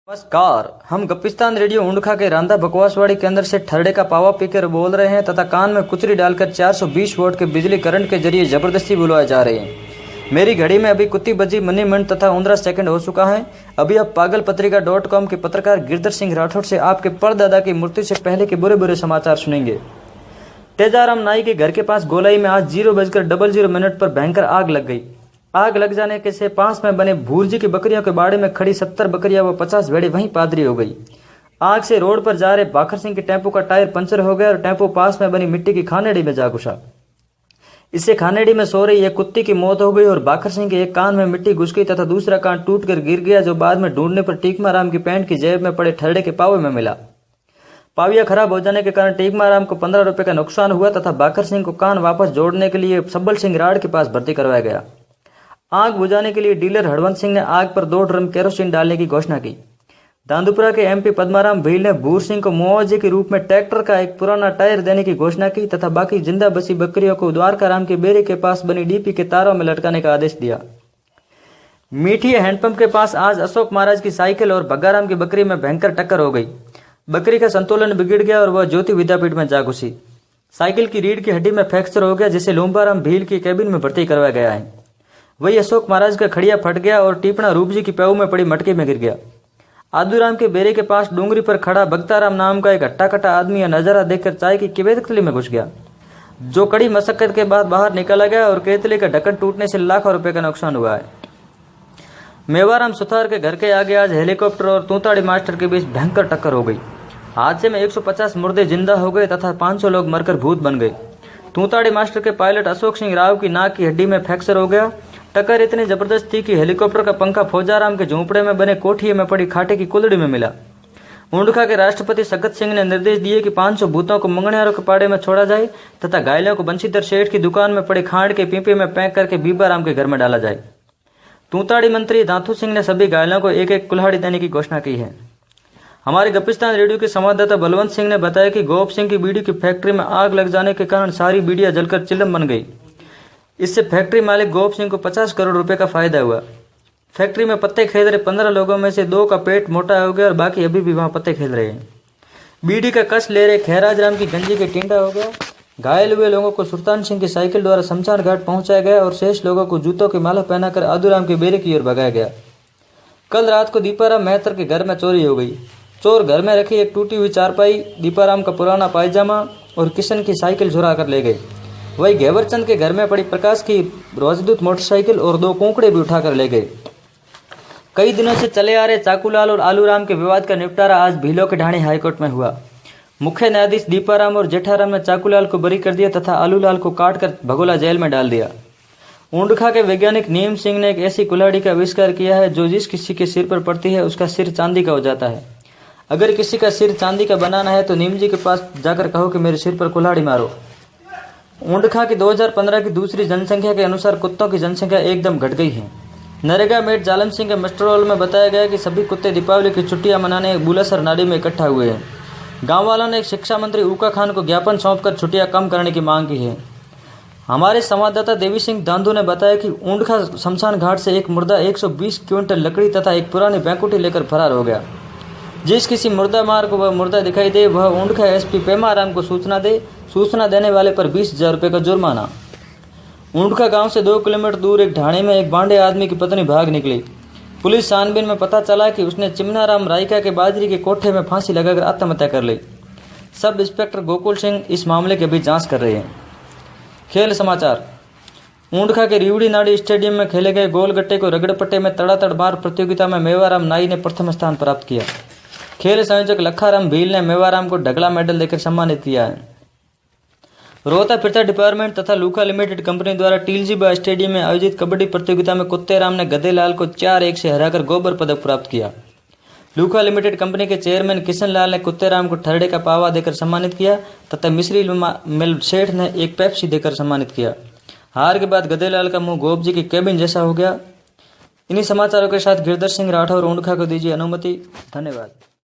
नमस्कार, हम गप्पिस्तान रेडियो उंडखा के रांधा बकवासवाड़ी केंद्र से ठरडे का पावा पीकर बोल रहे हैं तथा कान में कुचरी डालकर 420 वोल्ट के बिजली करंट के जरिए जबरदस्ती बुलवाए जा रहे हैं। मेरी घड़ी में अभी कुत्ती बजी मनी मिनट तथा 15 सेकंड हो चुका है। अभी आप पागलपत्रिका.com के पत्रकार गिरधर सिंह राठौड़ से आपके परदादा की मृत्यु से पहले के बुरे बुरे समाचार सुनेंगे। तेजाराम नाई के घर के पास गोलाई में आज 0:00 पर भयंकर आग लग गई। आग लग जाने के से पास में बने भूरजी की बकरियों के बाड़े में खड़ी 70 बकरियां व 50 भेड़े वहीं पादरी हो गई। आग से रोड पर जा रहे बाखर सिंह के टेम्पो का टायर पंचर हो गया और टेम्पो पास में बनी मिट्टी की खानेड़ी में जा घुसा। इससे खानेड़ी में सो रही एक कुत्ती की मौत हो गई और बाखर सिंह के एक कान में मिट्टी घुस गई तथा दूसरा कान टूटकर गिर गया, जो बाद में ढूंढने पर टीकमाराम की पैंट की जेब में पड़े ठरडे के पावे में मिला। पाविया खराब हो जाने के कारण टीकमाराम को 15 रुपए का नुकसान हुआ तथा बाखर सिंह को कान वापस जोड़ने के लिए सब्बल सिंह राड़ के पास भर्ती करवाया गया। आग बुझाने के लिए डीलर हरवंत सिंह ने आग पर 2 ड्रम केरोसिन डालने की घोषणा की। दांदुपुरा के एमपी पद्माराम भील ने भूर सिंह को मुआवजे के रूप में ट्रैक्टर का एक पुराना टायर देने की घोषणा की तथा बाकी जिंदा बसी बकरियों को द्वारकाराम के बेरे के पास बनी डीपी के तारों में लटकाने का आदेश दिया। मीठी हैंडपंप के पास आज अशोक महाराज की साइकिल और भग्गाराम की बकरी में भयंकर टक्कर हो गई। बकरी का संतुलन बिगड़ गया और वह ज्योति विद्यापीठ में जा घुसी। साइकिल की रीढ़ की हड्डी में फ्रैक्चर हो गया, जिसे लूम्बाराम भील की कैबिन में भर्ती करवाया गया है। वही अशोक महाराज का खड़िया फट गया और टीपना रूप जी की प्याऊ में पड़ी मटके में गिर गया। आदूराम के बेरे के पास डूंगरी पर खड़ा भक्ताराम नाम का एक हट्टा कट्टा आदमी यह नजारा देखकर चाय की केतली में घुस गया, जो कड़ी मशक्कत के बाद बाहर निकाला गया और केतली का ढक्कन टूटने से लाखों रुपए का नुकसान हुआ है। मेवाराम सुथार के घर के आगे आज हेलीकॉप्टर और तूताड़ी मास्टर के बीच भयंकर टक्कर हो गई। हादसे में 150 मुर्दे जिंदा हो गए तथा 500 लोग मरकर भूत बन गए। तूताड़ी मास्टर के पायलट अशोक सिंह राव की नाक की हड्डी में फ्रैक्चर हो गया। टक्कर इतनी जबरदस्त थी कि हेलीकॉप्टर का पंखा फौजाराम के झोंपड़े में बने कोठिए में पड़ी खाटे की कुल्हड़ी में मिला। उंडखा के राष्ट्रपति सगत सिंह ने निर्देश दिए कि 500 भूतों को मंगनियारों के पाड़े में छोड़ा जाए तथा घायलों को बंशीधर सेठ की दुकान में पड़े खांड के पीपे में पैक करके बीबाराम के घर में डाला जाए। तूताड़ी मंत्री दांतू सिंह ने सभी घायलों को एक एक कुल्हाड़ी देने की घोषणा की है। हमारे गप्पिस्तान रेडियो के संवाददाता बलवंत सिंह ने बताया कि गोप सिंह की बीड़ी की फैक्ट्री में आग लग जाने के कारण सारी बीड़ियां जलकर चिल्लम बन गई। इससे फैक्ट्री मालिक गोप सिंह को 50 करोड़ रुपए का फायदा हुआ। फैक्ट्री में पत्ते खेल रहे 15 लोगों में से 2 का पेट मोटा हो गया और बाकी अभी भी वहां पत्ते खेल रहे हैं। बीड़ी का कस ले रहे खैराज राम की गंजी के टिंडा हो गया। घायल हुए लोगों को सुल्तान सिंह की साइकिल द्वारा शमशान घाट पहुंचाया गया और शेष लोगों को जूतों की माला पहनाकर आदूराम के बेरे की ओर भगाया गया। कल रात को दीपाराम मेहतर के घर में चोरी हो गई। चोर घर में रखी एक टूटी हुई चारपाई, दीपाराम का पुराना पायजामा और किशन की साइकिल चुरा कर ले गए। वही घेवरचंद के घर में पड़ी प्रकाश की रोजदूत मोटरसाइकिल और 2 कोंकड़े भी उठाकर ले गए। कई दिनों से चले आ रहे चाकूलाल और आलूराम के विवाद का निपटारा आज भीलों के ढाणी हाईकोर्ट में हुआ। मुख्य न्यायाधीश दीपाराम और जेठाराम ने चाकूलाल को बरी कर दिया तथा आलूलाल को काटकर भगोला जेल में डाल दिया। उंडखा के वैज्ञानिक नीम सिंह ने एक ऐसी कुल्हाड़ी का आविष्कार किया है जो जिस किसी के सिर पर पड़ती है उसका सिर चांदी का हो जाता है। अगर किसी का सिर चांदी का बनाना है तो नीम जी के पास जाकर कहो कि मेरे सिर पर कुल्हाड़ी मारो। उंडखा की 2015 की दूसरी जनसंख्या के अनुसार कुत्तों की जनसंख्या एकदम घट गई है। नरेगा मेट जालम सिंह के मस्टररोल में बताया गया कि सभी कुत्ते दीपावली की छुट्टियां मनाने बुलासर नाडी में इकट्ठा हुए हैं। गांव वालों ने एक शिक्षा मंत्री ऊका खान को ज्ञापन सौंपकर छुट्टियां कम करने की मांग की है। हमारे संवाददाता देवी सिंह दांदू ने बताया कि उंडखा शमशान घाट से एक मुर्दा 120 क्विंटल लकड़ी तथा एक पुरानी बैंकुटी लेकर फरार हो गया। जिस किसी मुर्दा मार को वह मुर्दा दिखाई दे वह उंडखा एसपी पेमाराम को सूचना देने वाले पर 20,000 रुपये का जुर्माना। उंडखा गांव से 2 किलोमीटर दूर एक ढाणे में एक बांडे आदमी की पत्नी भाग निकली। पुलिस छानबीन में पता चला कि उसने चिमनाराम रायका के बाजरी के कोठे में फांसी लगाकर आत्महत्या कर ली। सब इंस्पेक्टर गोकुल सिंह इस मामले की अभी जांच कर रहे हैं। खेल समाचार। उंडखा के रिवड़ी नाड़ी स्टेडियम में खेले गए गोलगट्टे को रगड़पट्टे में तड़ातड़ मार प्रतियोगिता में मेवाराम नाई ने प्रथम स्थान प्राप्त किया। खेल संयोजक लखाराम भील ने मेवाराम को ढगला मेडल देकर सम्मानित किया है। रोहता फिरता डिपार्टमेंट तथा लूका लिमिटेड कंपनी द्वारा टीलजीबा स्टेडियम में आयोजित कबड्डी प्रतियोगिता में कुत्तेराम ने गधेलाल को 4-1 से हराकर गोबर पदक प्राप्त किया। लूका लिमिटेड कंपनी के चेयरमैन किशन लाल ने कुत्तेराम को ठरडे का पावा देकर सम्मानित किया तथा मिश्री मिल सेठ ने एक पेप्सी देकर सम्मानित किया। हार के बाद गधेलाल का मुंह गोप जी की केबिन जैसा हो गया। इन्हीं समाचारों के साथ गिरधर सिंह राठौर उंडखा को दीजिए अनुमति। धन्यवाद।